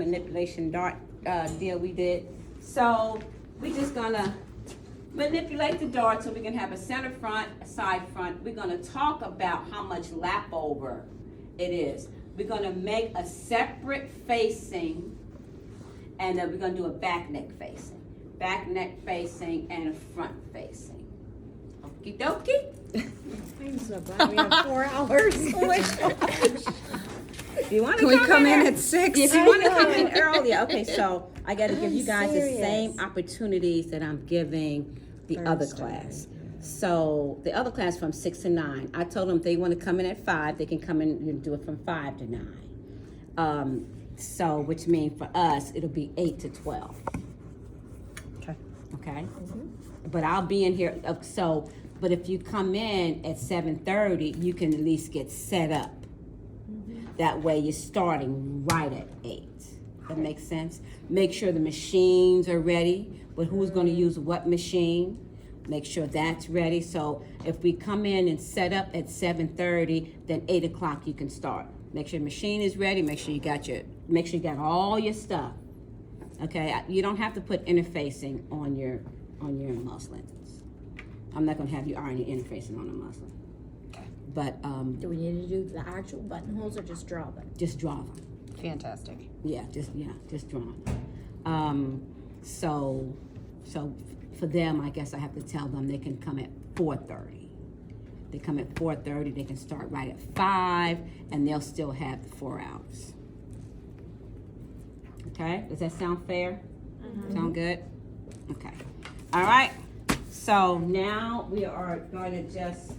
manipulation dart deal we did. So we're just gonna manipulate the dart so we can have a center front, a side front. We're gonna talk about how much lap over it is. We're gonna make a separate facing, and then we're gonna do a back neck facing. Back neck facing and a front facing. Okie dokie. I'm so glad we have 4 hours. Oh my gosh. You want to Can we come in at 6? If you want to come in early, okay, so I got to give you guys serious. the same opportunities that I'm giving the other Thursday. class. So the other class from 6 to 9. I told them if they want to come in at 5, they can come in and do it from 5 to 9. So which means for us, it'll be 8 to 12. Okay. Okay? But I'll be in here, but if you come in at 7:30, you can at least get set up. That way you're starting right at 8. That makes sense? Make sure the machines are ready, but who's gonna use what machine? Make sure that's ready. So if we come in and set up at 7:30, then 8 o'clock you can start. Make sure the machine is ready, make sure you got all your stuff. Okay, you don't have to put interfacing on your muslins. I'm not gonna have you iron your interfacing on a muslin. But Do we need to do the actual buttonholes or just draw them? just draw them. Fantastic. Just draw them. So for them, I guess I have to tell them they can come at 4:30. They come at 4:30. They can start right at 5, and they'll still have the 4 hours. Okay, does that sound fair? Sound good? Okay. All right. So now we are going to just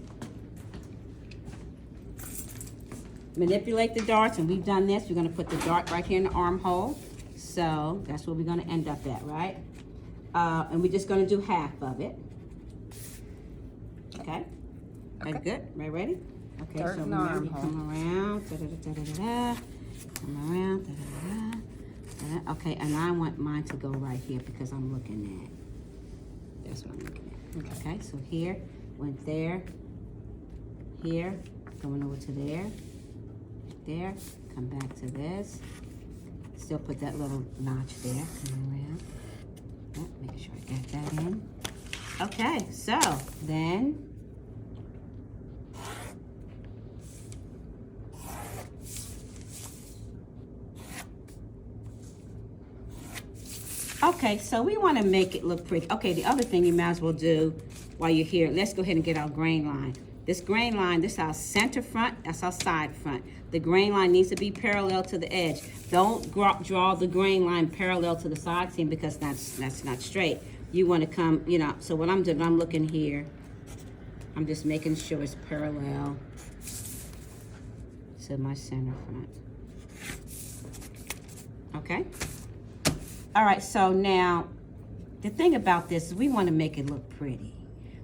manipulate the darts, and we've done this. We're going to put the dart right here in the armhole. So that's where we're going to end up at, right? And we're just going to do half of it. Okay? Are you good? Ready? Okay, Dart so in the remember, you armhole. come around, da-da-da-da-da-da, come around, da-da-da-da. Okay, and I want mine to go right here because I'm looking at, that's what I'm looking at. Okay, so here, went there, here, going over to there, come back to this. Still put that little notch there, come around. Oh, make sure I got that in. Okay, so then, okay, so we want to make it look pretty. Okay, the other thing you might as well do while you're here, let's go ahead and get our grain line. This grain line, this is our center front, that's our side front. The grain line needs to be parallel to the edge. Don't draw the grain line parallel to the side seam because that's not straight. You want to come, so what I'm doing, I'm looking here. I'm just making sure it's parallel to my center front. Okay? All right, so now, the thing about this is we want to make it look pretty.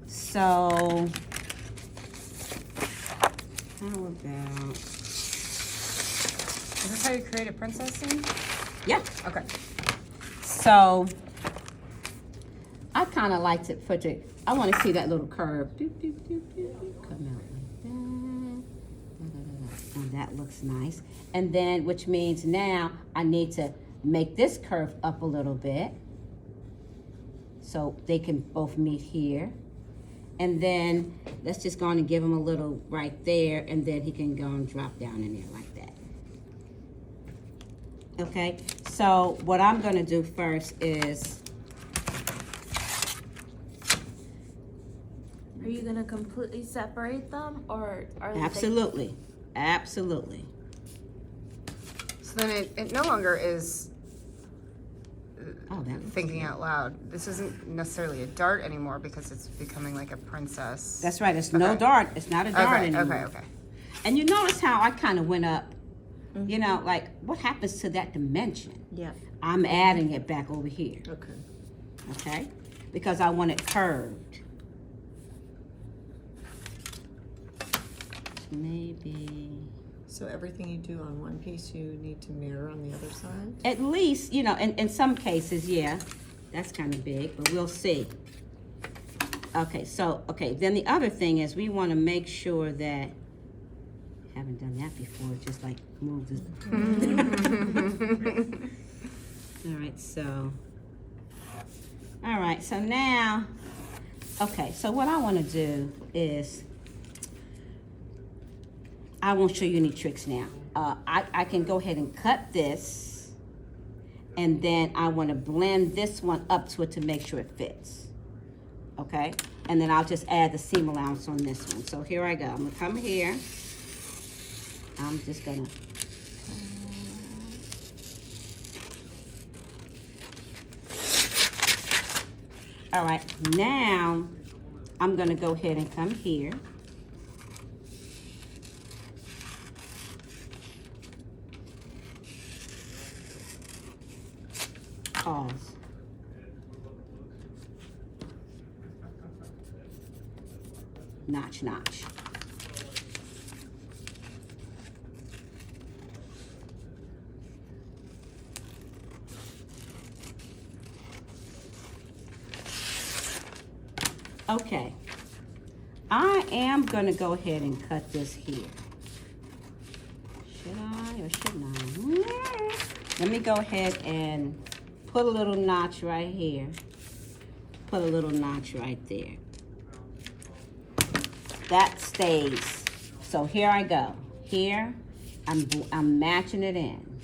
So, how about... Is this how you create a princess scene? Yeah. Okay. So, I kind of like to put it, I want to see that little curve. Doop, doop, doop, doop, doop, come out like that. Da, da, da, da. And that looks nice. And then, which means now I need to make this curve up a little bit so they can both meet here. And then let's just go on and give him a little right there, and then he can go and drop down in there like that. Okay, so what I'm gonna do first is, Are you gonna completely separate them, or are they? absolutely. So then it no longer is Oh, that looks thinking out loud. This isn't necessarily a dart anymore because it's becoming like a princess. That's right, it's no Okay. dart, it's not a dart anymore. Okay. And you notice how I kind of went up, like what happens to that dimension? Yeah. I'm adding it back over here, Okay. okay? Because I want it curved. Maybe, So everything you do on one piece, you need to mirror on the other side? at least, in some cases, yeah, that's kind of big, but we'll see. Okay, then the other thing is we want to make sure that, haven't done that before, just like move this. right, so, all right, so now, okay, so what I want to do is, I won't show you any tricks now. I can go ahead and cut this, and then I want to blend this one up to it to make sure it fits. Okay, and then I'll just add the seam allowance on this one. So here I go. I'm gonna come here. I'm just gonna. All right, now I'm gonna go ahead and come here. Pause. Notch, notch. Okay. I am gonna go ahead and cut this here. Should I or shouldn't I? Let me go ahead and put a little notch right here. Put a little notch right there. That stays. So here I go. Here, I'm matching it in.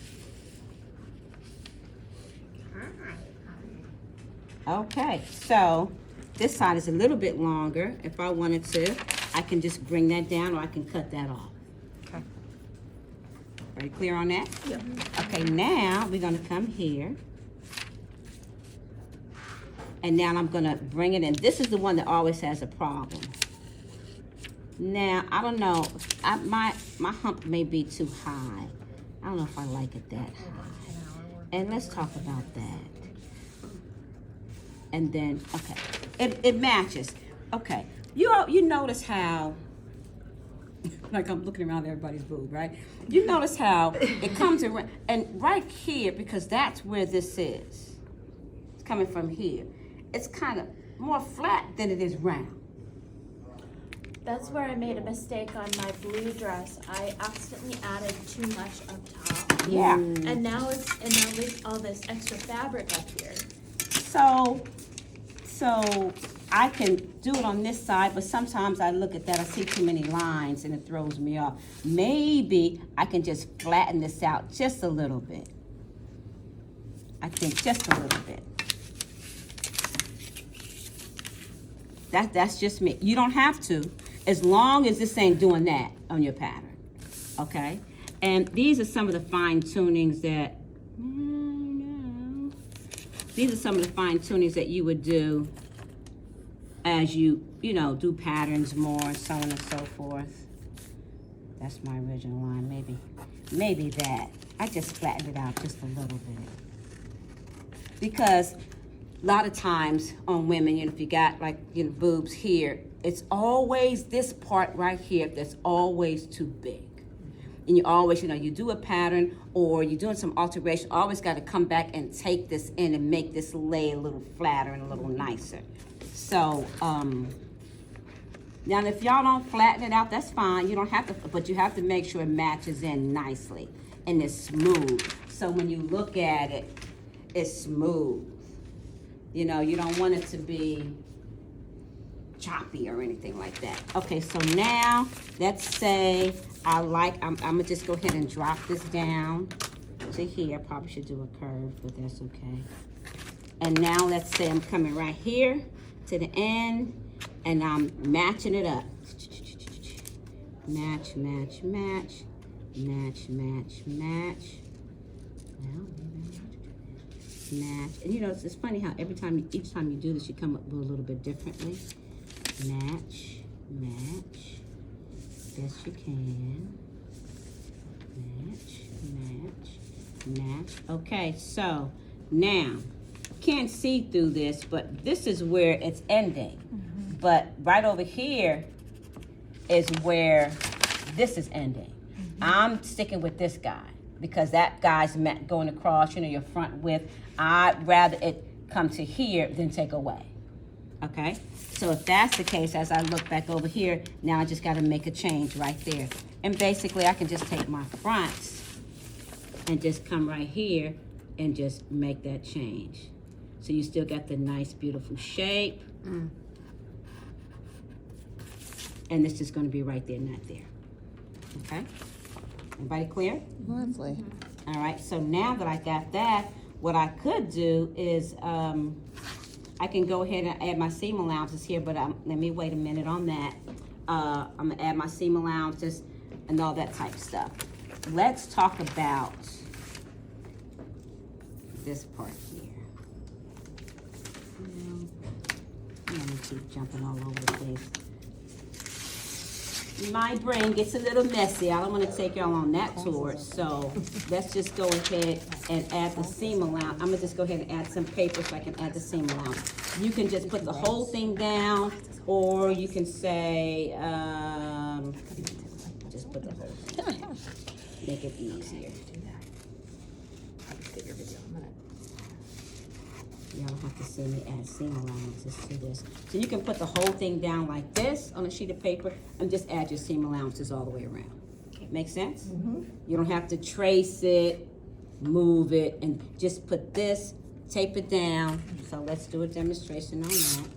Okay, so this side is a little bit longer. If I wanted to, I can just bring that down or I can cut that off. Okay. Are you clear on that? Yep. Okay, now we're gonna come here. And now I'm gonna bring it in. This is the one that always has a problem. Now, I don't know, my hump may be too high. I don't know if I like it that high. And let's talk about that. And then, okay, it matches. Okay, you notice how, like I'm looking around everybody's boob, right? You notice how it comes around, and right here, because that's where this is. It's coming from here. It's kind of more flat than it is round. That's where I made a mistake on my blue dress. I accidentally added too much up top. Yeah. And now there's all this extra fabric up here. So I can do it on this side, but sometimes I look at that, I see too many lines and it throws me off. Maybe I can just flatten this out just a little bit. I think just a little bit. That's just me. You don't have to, as long as this ain't doing that on your pattern, okay? And these are some of the fine tunings that, these are some of the fine tunings that you would do as you do patterns more, so on and so forth. That's my original line, maybe that. I just flattened it out just a little bit. Because a lot of times on women, if you got boobs here, it's always this part right here that's always too big. And you always, you do a pattern or you're doing some alteration, always got to come back and take this in and make this lay a little flatter and a little nicer. So, now if y'all don't flatten it out, that's fine. You don't have to, but you have to make sure it matches in nicely and it's smooth. So when you look at it, it's smooth. You don't want it to be choppy or anything like that. Okay, so now let's say I'm gonna just go ahead and drop this down to here. Probably should do a curve, but that's okay. And now let's say I'm coming right here to the end and I'm matching it up. Match, match, match, match, match, match. Well, match. And it's funny how each time you do this, you come up with a little bit differently. Match, match, best you can. Match, match, match. Okay, so now, can't see through this, but this is where it's ending. Mm-hmm. But right over here is where this is ending. Mm-hmm. I'm sticking with this guy because that guy's going across, your front width. I'd rather it come to here than take away. Okay, so if that's the case, as I look back over here, now I just got to make a change right there. And basically, I can just take my fronts and just come right here and just make that change. So you still got the nice, beautiful shape. And this is gonna be right there, not there. Okay? Everybody clear? Lovely. All right, so now that I got that, what I could do is, I can go ahead and add my seam allowances here, but let me wait a minute on that. I'm gonna add my seam allowances and all that type of stuff. Let's talk about this part here. I'm gonna keep jumping all over the place. My brain gets a little messy. I don't want to take y'all on that tour, so let's just go ahead and add the seam allowance. I'm gonna just go ahead and add some paper so I can add the seam allowance. You can just put the whole thing down, or you can say, just put the whole thing down. Make it easier. Y'all have to see me add seam allowances to this. So you can put the whole thing down like this on a sheet of paper and just add your seam allowances all the way around. Make sense? You don't have to trace it, move it, and just put this, tape it down. So let's do a demonstration on that.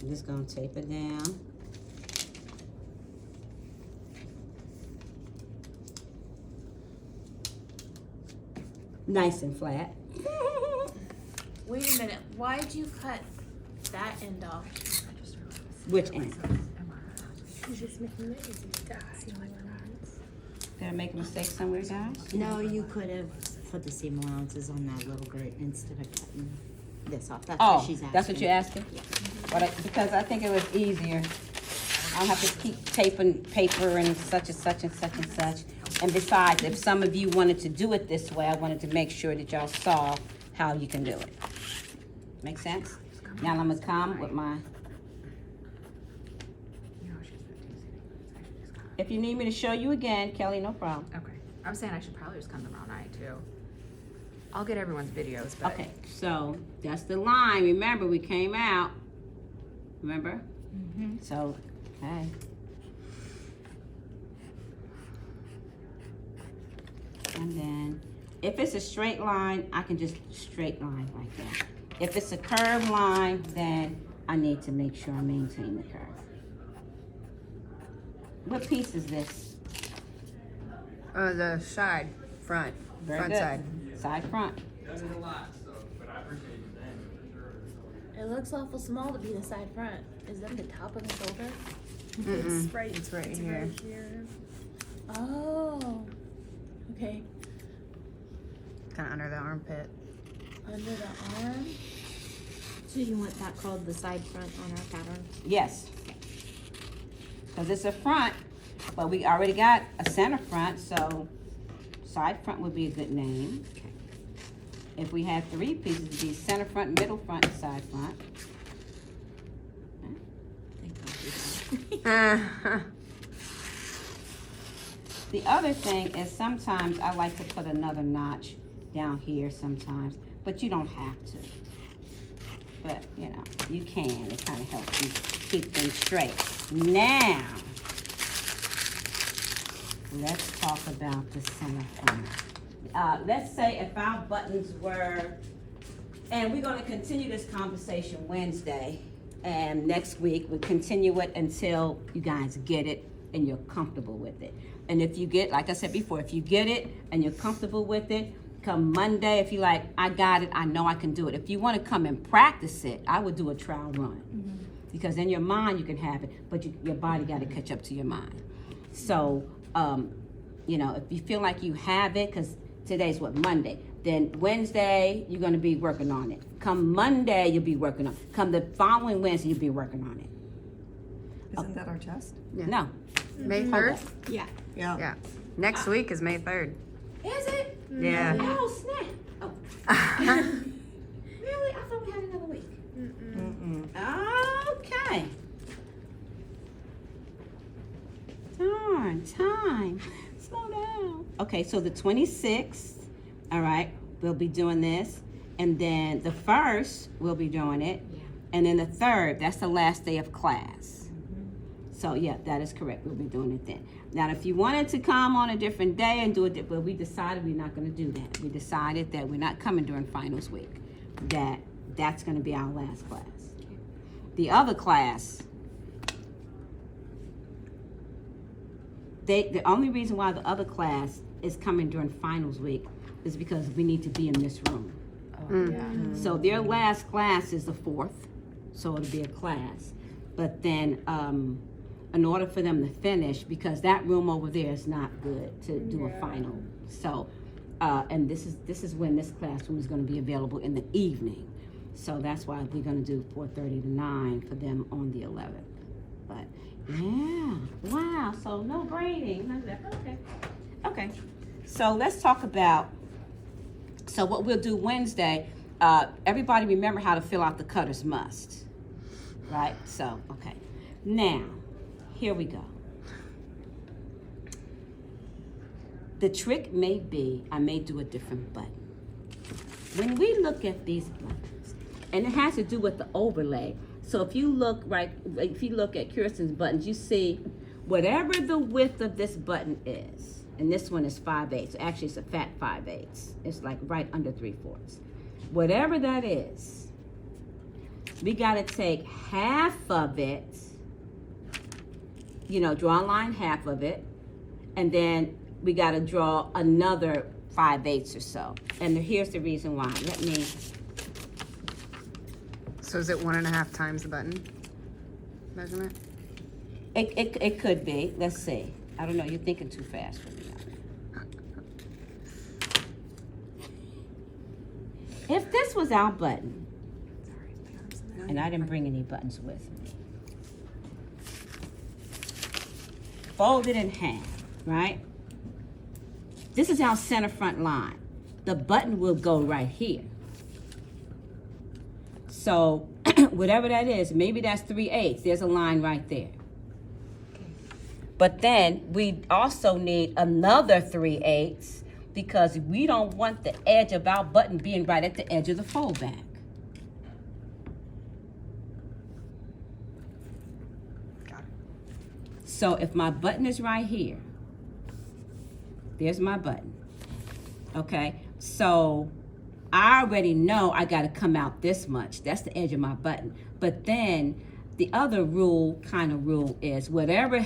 I'm just gonna tape it down. Nice and flat. Wait a minute, why'd you cut that end off? Which end? She's just making it easy. Did I make a mistake somewhere, guys? No, you could have put the seam allowances on that little bit instead of cutting this off. That's what she's asking. That's what you're asking? Because I think it was easier. I don't have to keep taping paper and such and such and such and such. And besides, if some of you wanted to do it this way, I wanted to make sure that y'all saw how you can do it. Make sense? Now I'm gonna come with my... If you need me to show you again, Kelly, no problem. Okay. I'm saying I should probably just come tomorrow night too. I'll get everyone's videos, but Okay, so that's the line. Remember, we came out. Remember? So, okay. And then, if it's a straight line, I can just straight line like that. If it's a curved line, then I need to make sure I maintain the curve. What piece is this? the side, front, Very front good. side. Side, front. Does it a lot, so, but I appreciate you saying for sure. It looks awful small to be the side front. Is that the top of the shoulder? Mm-mm. right. It's right here. Oh, okay. Kind of under the armpit. Under the arm. So you want that called the side front on our pattern? Yes. Because it's a front, but we already got a center front, so side front would be a good name. Okay. If we had three pieces, it'd be center front, middle front, and side front. The other thing is sometimes I like to put another notch down here sometimes, but you don't have to. But, you know, you can. It kind of helps you keep things straight. Now, let's talk about the center front. Let's say if our buttons were, and we're gonna continue this conversation Wednesday, and next week we'll continue it until you guys get it and you're comfortable with it. And if you get, like I said before, if you get it and you're comfortable with it, come Monday, if you're like, I got it, I know I can do it. If you want to come and practice it, I would do a trial run. Because in your mind you can have it, but your body got to catch up to your mind. So, you know, if you feel like you have it, because today's what, Monday, then Wednesday you're going to be working on it. Come Monday you'll be working on it. Come the following Wednesday you'll be working on it. Isn't that our test? Yeah. No. May Hold 3rd? up. Yeah. Yeah. Yeah. Next week is May 3rd. Is it? Yeah. Oh, snap. Oh. Really? I thought we had another week. Okay. Time. Slow down. Okay, so the 26th, all right, we'll be doing this. And then the 1st, we'll be doing it. Yeah. And then the 3rd, that's the last day of class. So yeah, that is correct. We'll be doing it then. Now, if you wanted to come on a different day and do it, but we decided we're not going to do that. We decided that we're not coming during finals week. That's going to be our last class. The other class, the only reason why the other class is coming during finals week is because we need to be in this room. So their last class is the 4th, so it'll be a class. But then, in order for them to finish, because that room over there is not good to do a final. So, and this is when this classroom is going to be available in the evening. So that's why we're going to do 4:30 to 9 for them on the 11th. But yeah, wow. So no grading, none of that. Okay. So let's talk about. So what we'll do Wednesday. Everybody remember how to fill out the Cutter's Must, right? So okay. Now, here we go. The trick may be, I may do a different button. When we look at these buttons, and it has to do with the overlay. So if you look if you look at Kirsten's buttons, you see whatever the width of this button is, and this one is 5/8. Actually, it's a fat 5/8. It's like right under 3/4. Whatever that is, we got to take half of it, draw a line half of it, and then we got to draw another 5/8 or so. And here's the reason why. So is it 1.5 times the button measurement? It could be. Let's see. I don't know. You're thinking too fast for me. If this was our button, and I didn't bring any buttons with me, fold it in half, right? This is our center front line. The button will go right here. So whatever that is, maybe that's 3/8. There's a line right there. But then we also need another 3/8 because we don't want the edge of our button being right at the edge of the fold back. Got it. So if my button is right here, there's my button. Okay, so I already know I got to come out this much. That's the edge of my button. But then the other rule is whatever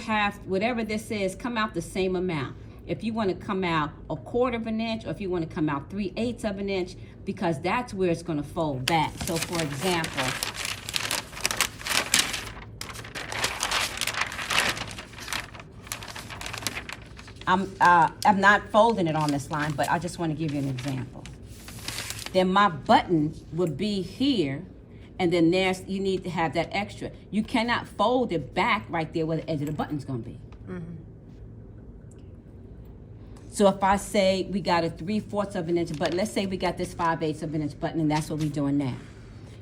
this is, come out the same amount. If you want to come out 1/4 of an inch, or if you want to come out 3/8 of an inch, because that's where it's going to fold back. So for example, I'm not folding it on this line, but I just want to give you an example. Then my button would be here, and then you need to have that extra. You cannot fold it back right there where the edge of the button's going to be. Mm-hmm. So if I say we got a 3/4 of an inch button, let's say we got this 5/8 of an inch button, and that's what we're doing now.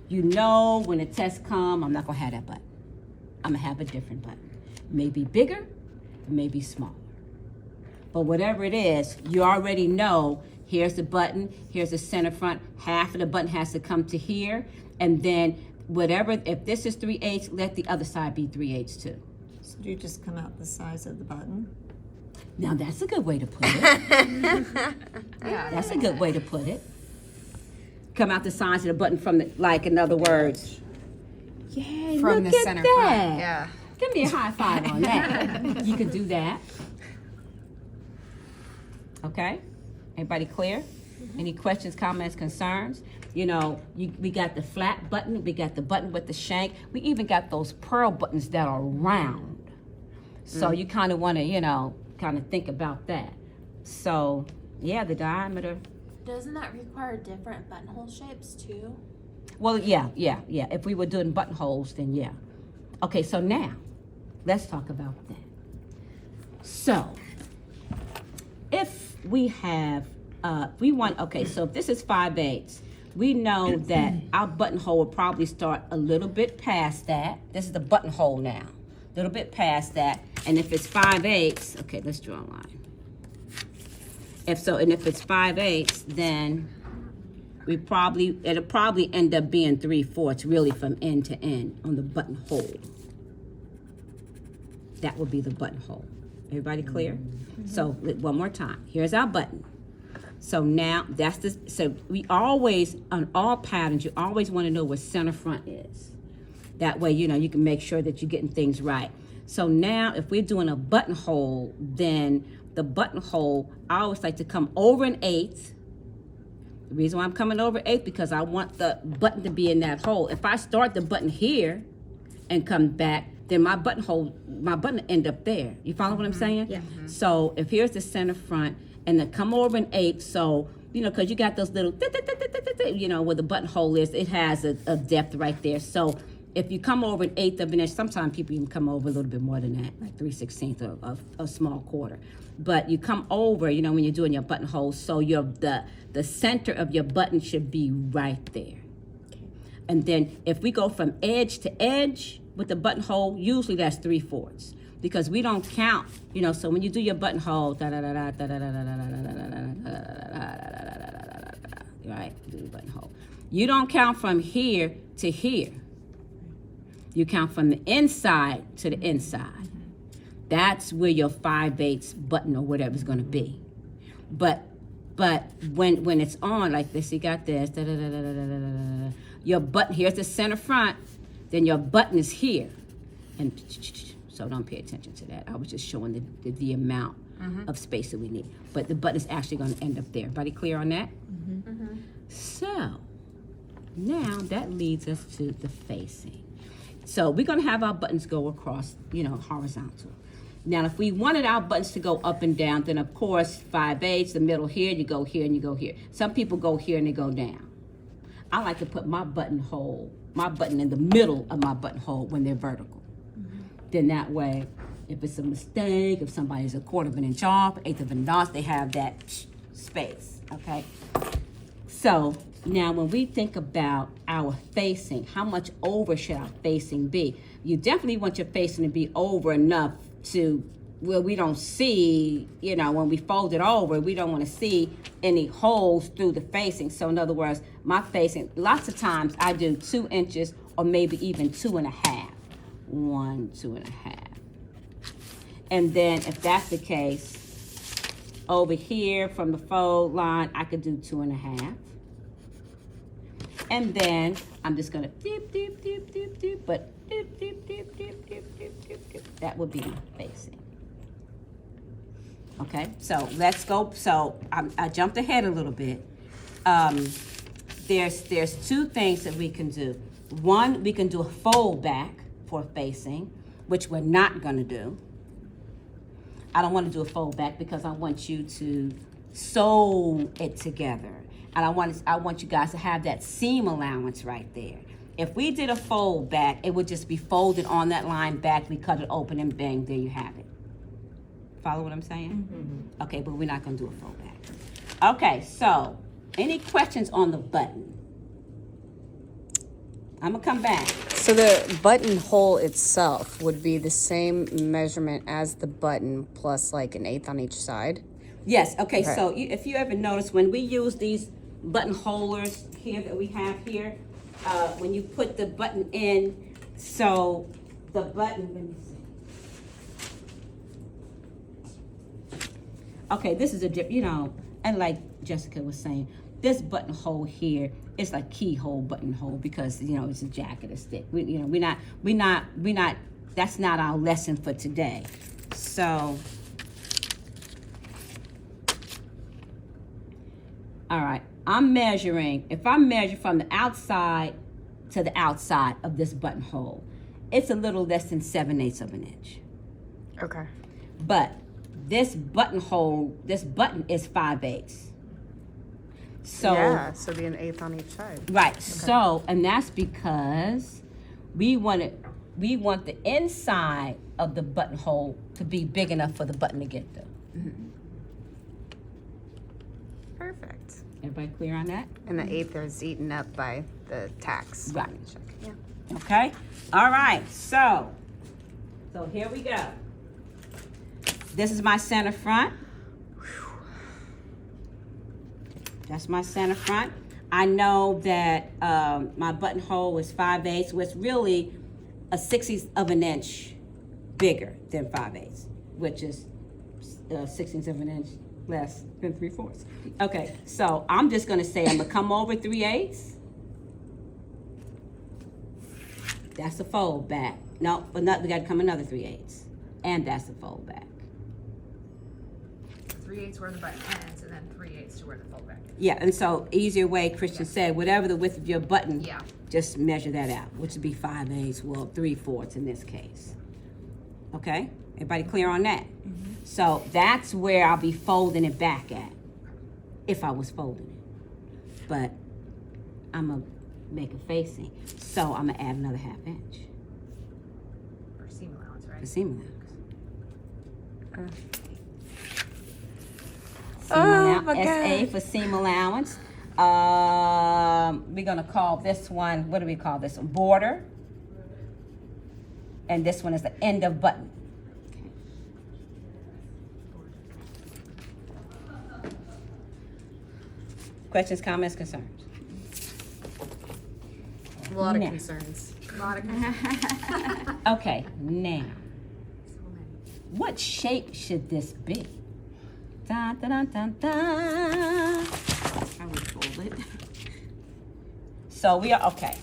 When the test come, I'm not going to have that button. I'm going to have a different button. Maybe bigger, maybe smaller. But whatever it is, you already know, here's the button, here's the center front, half of the button has to come to here, and then if this is 3/8, let the other side be 3/8 too. So do you just come out the size of the button? Now that's a good way to put it. Yeah. That's a good way to put it. Come out the size of the button in other words. Yeah, From look the at center that. front. Yeah. Give me a high five on that. You can do that. Okay? Everybody clear? Any questions, comments, concerns? We got the flat button. We got the button with the shank. We even got those pearl buttons that are round. So you kind of want to, kind of think about that. So, yeah, the diameter. Doesn't that require different buttonhole shapes too? Well, yeah. If we were doing buttonholes, then yeah. Okay, so now, let's talk about that. So, if we have, so if this is 5/8, we know that our buttonhole will probably start a little bit past that. This is the buttonhole now. A little bit past that. And if it's 5/8, okay, let's draw a line. If it's 5/8, then it'll probably end up being 3/4 really from end to end on the buttonhole. that would be the buttonhole. Everybody clear? So one more time. Here's our button. So now that's the, so we always, on all patterns, you always want to know where center front is. That way, you know, you can make sure that you're getting things right. So now if we're doing a buttonhole, then the buttonhole, I always like to come over an eighth. The reason why I'm coming over eighth, because I want the button to be in that hole. If I start the button here and come back, then my button end up there. You follow what I'm saying? Yeah. So if here's the center front, and then come over an eighth, so, you know, because you got those little, you know, where the buttonhole is, it has a depth right there. So if you come over an eighth of an inch, sometimes people even come over a little bit more than that, like 3/16 of a small quarter. But you come over, you know, when you're doing your buttonhole, so the center of your button should be right there. And then if we go from edge to edge with the buttonhole, usually that's 3/4. Because we don't count, you know, so when you do your buttonhole, right, do the buttonhole. You don't count from here to here. You count from the inside to the inside. That's where your 5/8 button or whatever is going to be. But when it's on like this, you got this, your button, here's the center front, then your button is here. And so don't pay attention to that. I was just showing the amount of space that we need. But the button is actually going to end up there. Everybody clear on that? So now that leads us to the facing. So we're going to have our buttons go across, you know, horizontal. Now, if we wanted our buttons to go up and down, then of course 5/8, the middle here, you go here and you go here. Some people go here and they go down. I like to put my button in the middle of my buttonhole when they're vertical. Then that way, if it's a mistake, if somebody's a 1/4 of an inch off, 1/8 of an inch off, they have that space, okay? So now when we think about our facing, how much over should our facing be? You definitely want your facing to be over enough to where we don't see, you know, when we fold it over, we don't want to see any holes through the facing. So in other words, my facing, lots of times I do 2 inches or maybe even 2.5. 1, 2.5. And then if that's the case, over here from the fold line, I could do 2.5. And then I'm just gonna dip, dip, dip, dip, dip, but dip, dip, dip, dip, dip, dip, dip, dip. That would be my facing. Okay, so let's go. So I jumped ahead a little bit. There's 2 things that we can do. One, we can do a fold back for facing, which we're not gonna do. I don't want to do a fold back because I want you to sew it together. And I want you guys to have that seam allowance right there. If we did a fold back, it would just be folded on that line back. We cut it open and bang, there you have it. Follow what I'm saying? Okay, but we're not gonna do a fold back. Okay, so any questions on the button? I'm gonna come back. So the buttonhole itself would be the same measurement as the button plus like 1/8 on each side? Yes, okay, Okay. so if you ever notice, when we use these button holders here that we have here, when you put the button in, so the button, let me see. Okay, this is a, you know, and like Jessica was saying, this buttonhole here is like keyhole buttonhole because, you know, it's a jacket, a stick. We're not, that's not our lesson for today. So, all right, I'm measuring, if I measure from the outside to the outside of this buttonhole, it's a little less than 7/8 of an inch. Okay. But this buttonhole, this button is 5/8. So yeah, so be 1/8 on each side. right. So, and that's because we want the inside of the buttonhole to be big enough for the button to get through. Perfect. Everybody clear on that? And the 1/8 is eaten up by the tacks. Right. Yeah. Okay. All right. So here we go. This is my center front. That's my center front. I know that my buttonhole is 5/8, so it's really a 1/60 of an inch bigger than 5/8, which is 16th of an inch less than 3/4. Okay, so I'm just gonna say I'm gonna come over 3/8. That's a fold back. No, but not, we gotta come another 3/8, and that's a fold back. 3/8 where the button ends, and then 3/8 to where the fold back is. Yeah, and so easier way, Christian said, whatever the width of your button, Yeah. just measure that out, which would be 5/8, well, 3/4 in this case. Okay, everybody clear on that? So that's where I'll be folding it back at, if I was folding it. But I'm gonna make it facing, so I'm gonna add another 1/2 inch Or seam allowance, for right? seam allowance. Oh, my SA God. for seam allowance. We're gonna call this one, what do we call this one? Border. And this one is the end of button. Questions, comments, concerns? A lot of Now. concerns. A lot of Okay, now, so many. what shape should this be? Dun, dun, dun, dun, dun. I would fold it. So we are, okay.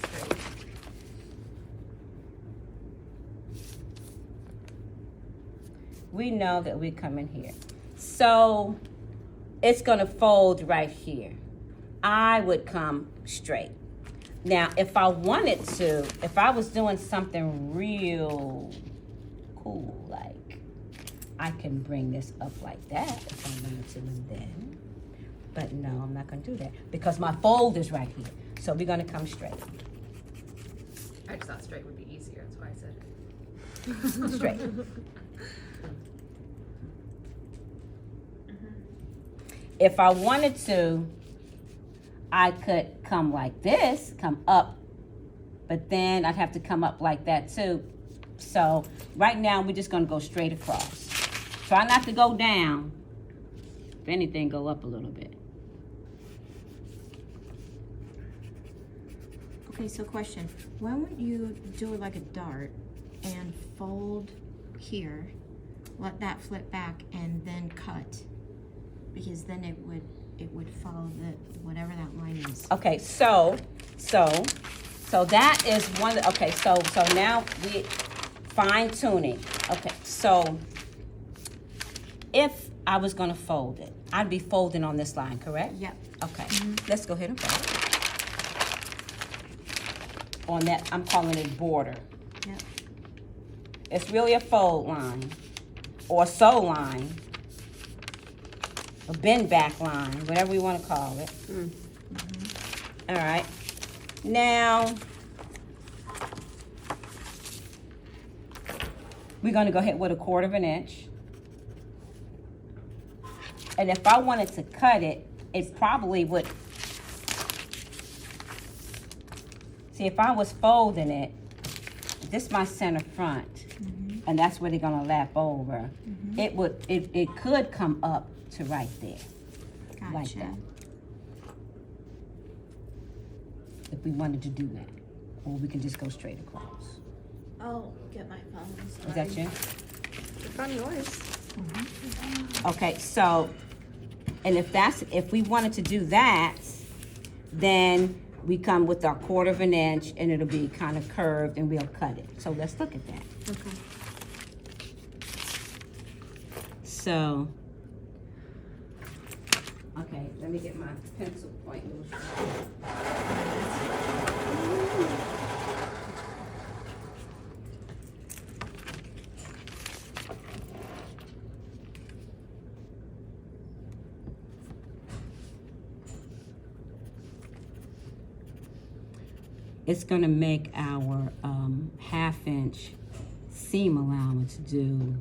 We know that we come in here. So it's gonna fold right here. I would come straight. Now, if I wanted to, if I was doing something real cool, like, I can bring this up like that if I wanted to, and then, but no, I'm not gonna do that because my fold is right here. So we're gonna come straight, I just thought straight would be easier, that's why I said it. straight. If I wanted to, I could come like this, come up, but then I'd have to come up like that too. So right now, we're just gonna go straight across. Try not to go down. If anything, go up a little bit. Okay, so question, why wouldn't you do it like a dart and fold here, let that flip back and then cut? Because then it would follow the, whatever that line is. Okay, so that is one, okay, so now we fine tuning. Okay, so if I was gonna fold it, I'd be folding on this line, correct? Yep. Okay, let's go ahead and fold. On that, I'm calling it border. Yep. It's really a fold line, or sew line, a bend back line, whatever we wanna call it. All right, now, we're gonna go ahead with 1/4 inch. And if I wanted to cut it, it probably would, see, if I was folding it, this is my center front, and that's where they're gonna lap over. It could come up to right there, like Gotcha. that. If we wanted to do that, or we can just go straight across. I'll get my phone. Is that you? It's on yours. Okay, so, and if we wanted to do that, then we come with our 1/4 inch and it'll be kind of curved and we'll cut it. So let's look at that. Okay. So, okay, let me get my pencil point. It's gonna make our 1/2 inch seam allowance do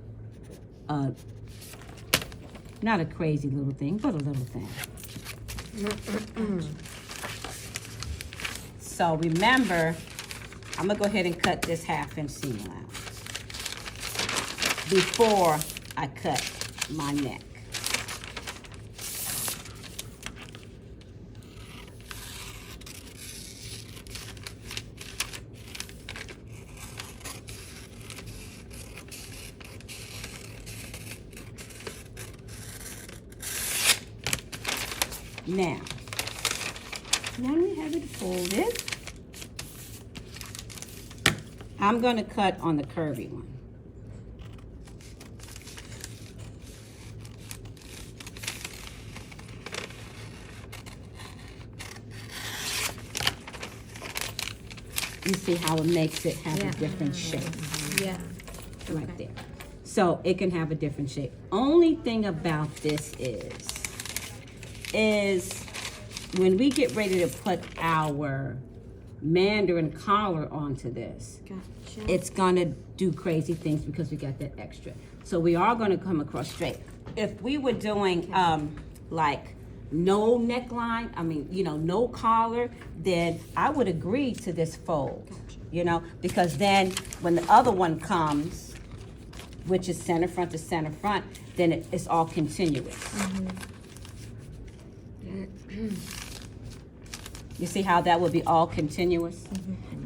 not a crazy little thing, but a little thing. So remember, I'm gonna go ahead and cut this 1/2 inch seam allowance before I cut my neck. Now we have it folded. I'm gonna cut on the curvy one. You see how it makes it have a different shape Yeah. right there. So it can have a different shape. Only thing about this is when we get ready to put our mandarin collar onto this, Gotcha. it's gonna do crazy things because we got that extra. So we are gonna come across straight. If we were doing like no neckline, I mean, you know, no collar, then I would agree to this fold, you know, because then when the other one comes, which is center front to center front, then it's all continuous. You see how that would be all continuous?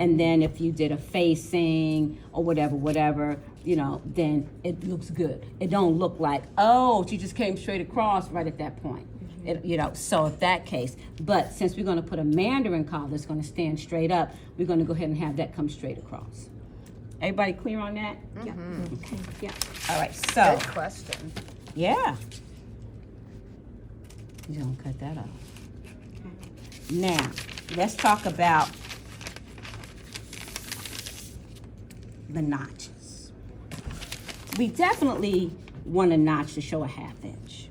And then if you did a facing or whatever, you know, then it looks good. It don't look like, oh, she just came straight across right at that point. It, you know, so if that case, but since we're gonna put a mandarin collar that's gonna stand straight up, we're gonna go ahead and have that come straight across. Everybody clear on that? Yeah. Okay. Yeah. All right, so, Good question. yeah. You're gonna cut that off. Now, let's talk about the notches. We definitely want a notch to show a 1/2 inch.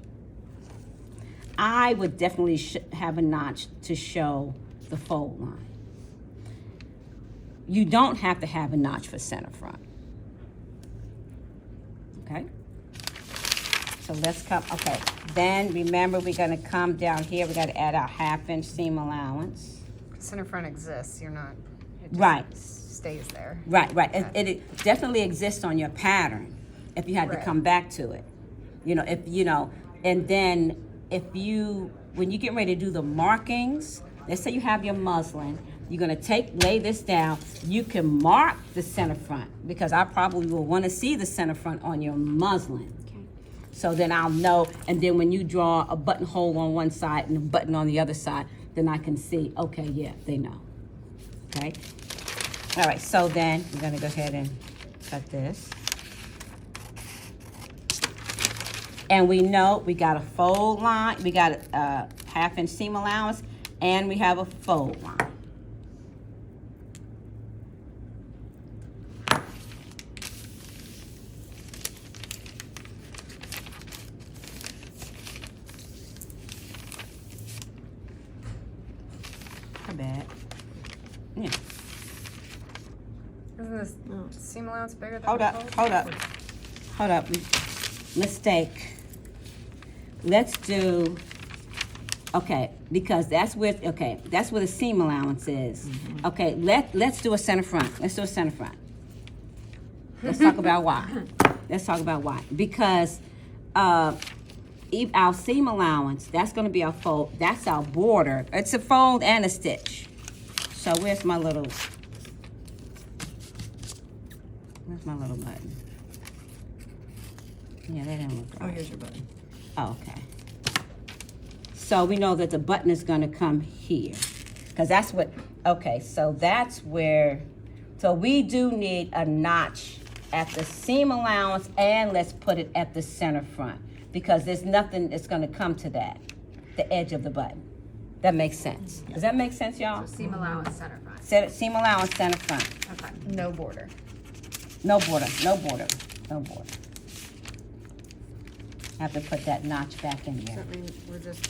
I would definitely have a notch to show the fold line. You don't have to have a notch for center front. Okay? So let's come, okay. Then remember, we're gonna come down here, we gotta add our 1/2 inch seam allowance. Center front exists, you're not, it just Right. stays there. Right. Okay. It definitely exists on your pattern if you had to Right. come back to it. You know, if, you know, and then if you, when you get ready to do the markings, let's say you have your muslin, you're gonna lay this down, you can mark the center front because I probably will wanna see the center front on your muslin. Okay. So then I'll know, and then when you draw a buttonhole on one side and a button on the other side, then I can see, okay, yeah, they know, okay? All right, so then we're gonna go ahead and cut this. And we know we got a fold line, we got a 1/2 inch seam allowance, and we have a fold line. Not bad. Yeah. Isn't this seam allowance bigger than Hold the up, fold? hold up. Mistake. Let's do, okay, because that's where the seam allowance is. Okay, let's do a center front. Let's do a center front. Let's talk about why. Let's talk about why. Because our seam allowance, that's gonna be our fold, that's our border. It's a fold and a stitch. So where's my little button? Yeah, that didn't look Oh, right. here's your button. Oh, okay. So we know that the button is gonna come here. Cause that's what, okay, so that's where, so we do need a notch at the seam allowance and let's put it at the center front. Because there's nothing that's gonna come to that, the edge of the button. That makes sense. Does that make sense, y'all? So seam allowance, center front. Seam allowance, center front. Okay. No border. No border, no border, no border. Have to put that notch back in Does there. that mean we're just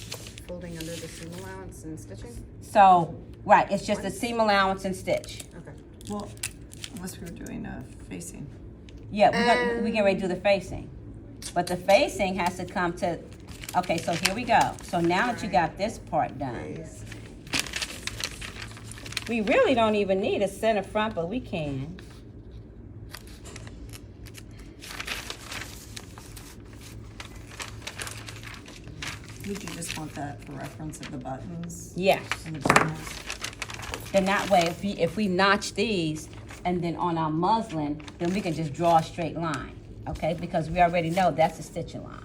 folding under the seam allowance and stitching? So, right, it's just a seam allowance and stitch. Okay. Well, unless we were doing a facing. Yeah, we get ready to do the facing. But the facing has to come to, okay, so here we go. So now that you got this part done. We really don't even need a center front, but we can. Would you just want that for reference of the buttons Yes. and the buttons? Then that way, if we notch these, and then on our muslin, then we can just draw a straight line, okay? Because we already know that's a stitching line.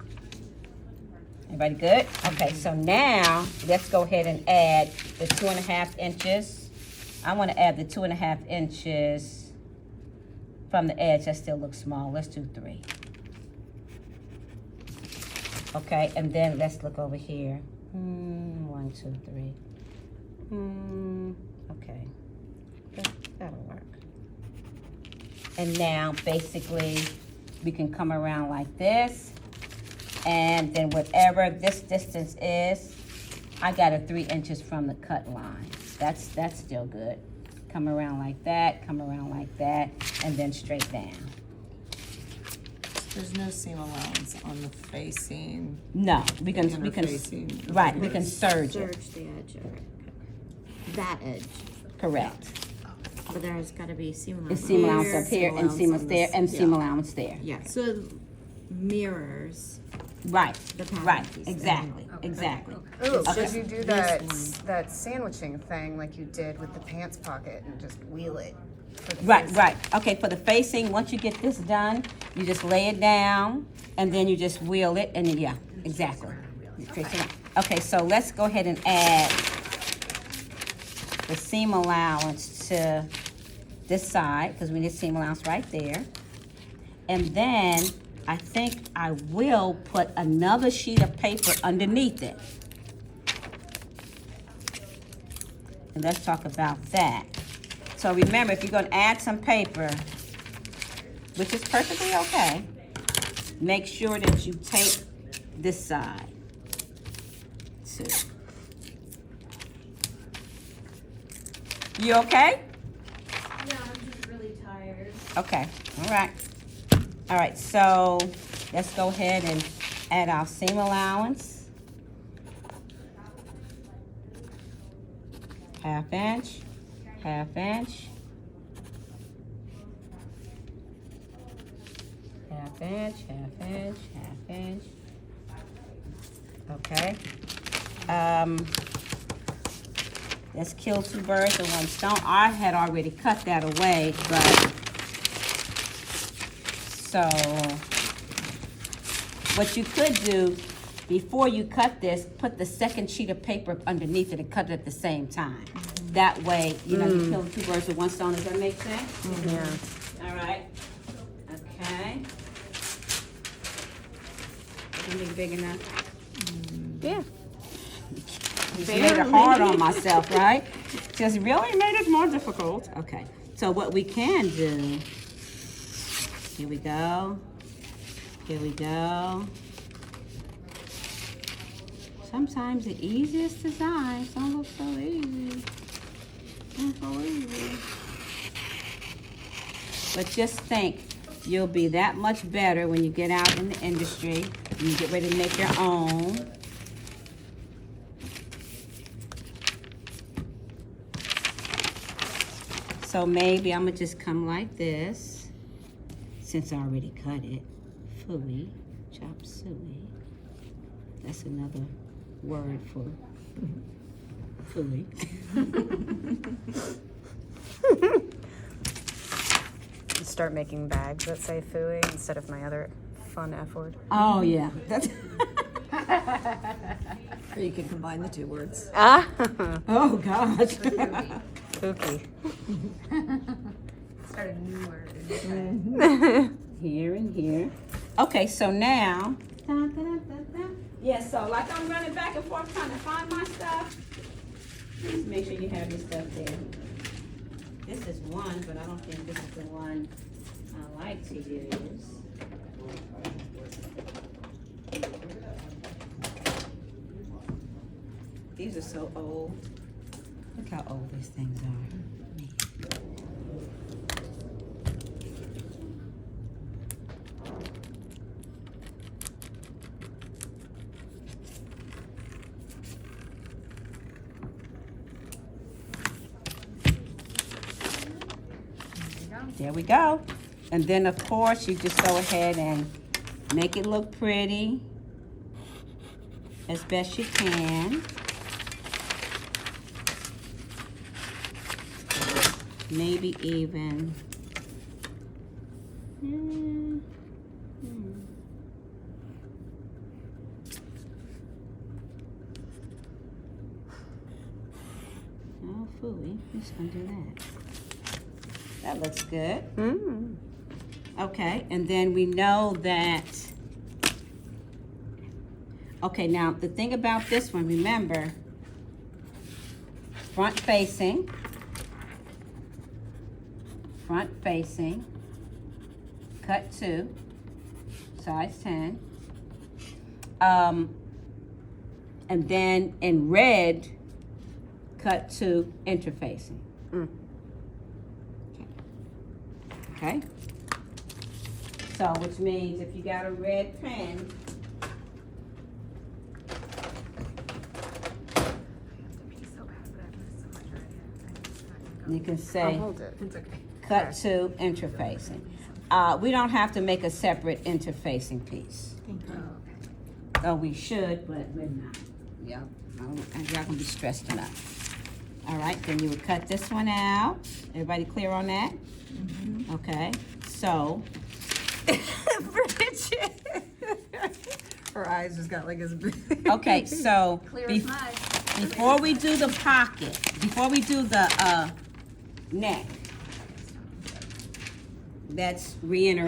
Everybody good? Okay, so now let's go ahead and add the 2.5 inches. I want to add the 2.5 inches from the edge. That still looks small. Let's do 3. Okay, and then let's look over here. 1, 2, 3. Okay, that'll work. And now basically we can come around like this. And then whatever this distance is, I got a 3 inches from the cut line. That's still good. Come around like that, come around like that, and then straight down. There's no seam allowance on the facing. No, we can Interfacing. right, we can serge it. Serge the edge of it. That edge. Correct. But there's gotta be seam allowance. It's seam allowance up here and seam on there this. and seam Yeah. allowance there. Yeah, so it mirrors Right, the pattern right, piece. exactly, exactly. Ooh, Okay. should you do that sandwiching thing like you did with the pants pocket and just wheel it? For the Right, face? right. Okay, for the facing, once you get this done, you just lay it down and then you just wheel it and then, yeah, exactly. Okay, so let's go ahead and add the seam allowance to this side because we need seam allowance right there. And then I think I will put another sheet of paper underneath it. And let's talk about that. So remember, if you're gonna add some paper, which is perfectly okay, make sure that you tape this side too. You okay? Yeah, I'm just really tired. Okay, all right. All right, so let's go ahead and add our seam allowance. 1/2 inch, 1/2 inch. 1/2 inch, 1/2 inch, 1/2 inch. Okay. Let's kill 2 birds with 1 stone. I had already cut that away, but so what you could do before you cut this, put the second sheet of paper underneath it and cut it at the same time. That way, you know, you kill 2 birds with 1 stone. Does that make sense? Yeah. All right. Okay. Isn't it big enough? Yeah. Just made it hard on myself, right? Just really made it more difficult. Okay. So what we can do, here we go. Here we go. Sometimes the easiest designs don't look so easy. Not so easy. But just think, you'll be that much better when you get out in the industry and you get ready to make your own. So maybe I'm gonna just come like this, since I already cut it. Fooey, chop suey. That's another word for fooey. Start making bags that say fooey instead of my other fun F word. Oh yeah, that's. Or you could combine the 2 words. Ah, Oh gosh. spooky. Start a new word in your head. Here and here. Okay, so now. Dun, dun, dun, dun, dun. Yeah, so like I'm running back and forth trying to find my stuff. Just make sure you have your stuff there. This is one, but I don't think this is the one I like to use. These are so old. Look how old these things are. There we go. And then of course you just go ahead and make it look pretty as best you can. Maybe even I'm just gonna do that. That looks good. Okay, and then we know that. Okay, now the thing about this one, remember, front facing, cut 2, size 10. And then in red, cut 2, interfacing. Okay? So, which means if you got a red pen, I have to pee so bad, but I've missed so much already. I'm just not gonna you go. can say Hold it. It's okay. cut 2, interfacing. We don't have to make a separate interfacing piece. Thank you. Oh, okay. Oh, we should, but we're not. Yeah, y'all gonna be stressed enough. All right, then you would cut this one out. Everybody clear on that? Okay, so. Her eyes just got like as big. Okay, so Clear as mud. before we do the pocket, before we do the neck, let's reiterate.